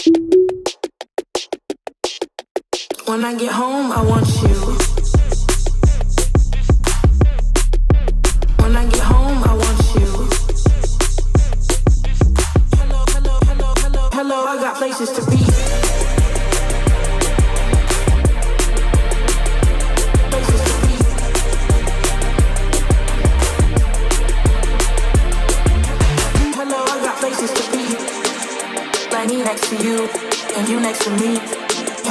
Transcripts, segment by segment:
When I get home, I want you. When I get home, I want you. Hello, hello, hello, hello, hello, I got places to be. Places to be. Hello, I got places to be. Like me next to you, and you next to me.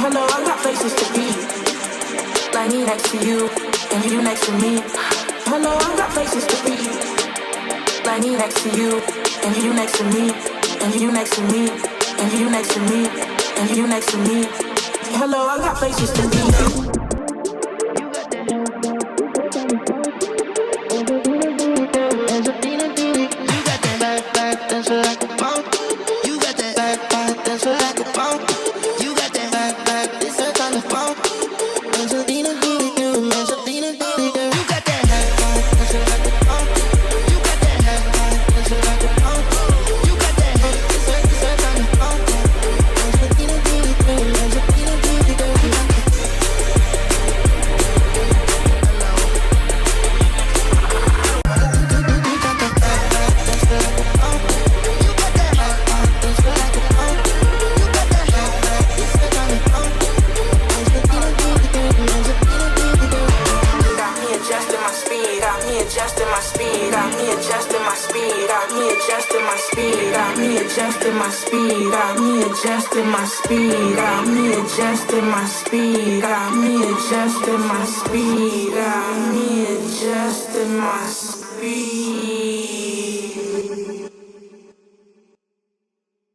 Hello, I got places to be. Like me next to you, and you next to me. Hello, I got places to be. Like me next to you, and you next to me, and you next to me, and you next to me, and you next to me. Hello, I got places to be. Adjusting my speed, got me adjusting my speed, got me adjusting my speed, got me adjusting my speed, got me adjusting my speed.